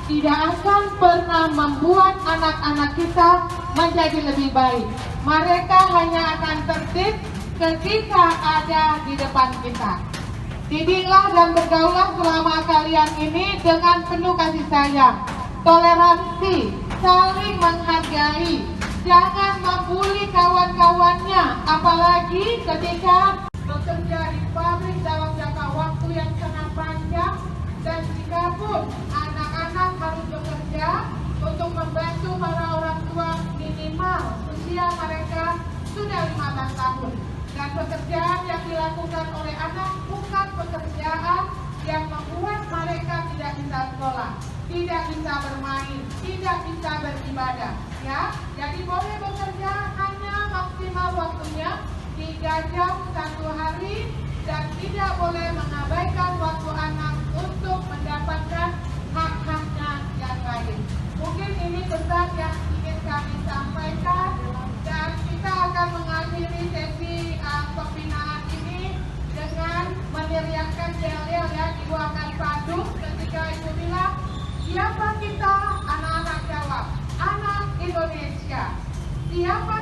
tidak akan pernah membuat anak-anak kita menjadi lebih baik. Mereka hanya akan tertib ketika ada di depan kita. Didiklah dan bergaulah selama kalian ini dengan penuh kasih sayang, toleransi, saling menghargai. Jangan membuli kawan-kawannya, apalagi ketika bekerja di pabrik dalam jangka waktu yang sangat panjang. Dan jikapun anak-anak harus bekerja untuk membantu para orang tua, minimal usia mereka sudah 15 tahun. Dan pekerjaan yang dilakukan oleh anak bukan pekerjaan yang membuat mereka tidak bisa sekolah, tidak bisa bermain, tidak bisa beribadah. Ya, jadi boleh bekerja hanya maksimal waktunya 3 jam 1 hari dan tidak boleh mengabaikan waktu anak untuk mendapatkan hak-haknya yang lain. Mungkin ini pesan yang ingin kami sampaikan dan kita akan mengakhiri sesi pembinaan ini dengan meneriakkan yel-yel ya, Ibu akan padu ketika Ibu bilang, siapa kita? Anak-anak jawab, anak Indonesia. Siapa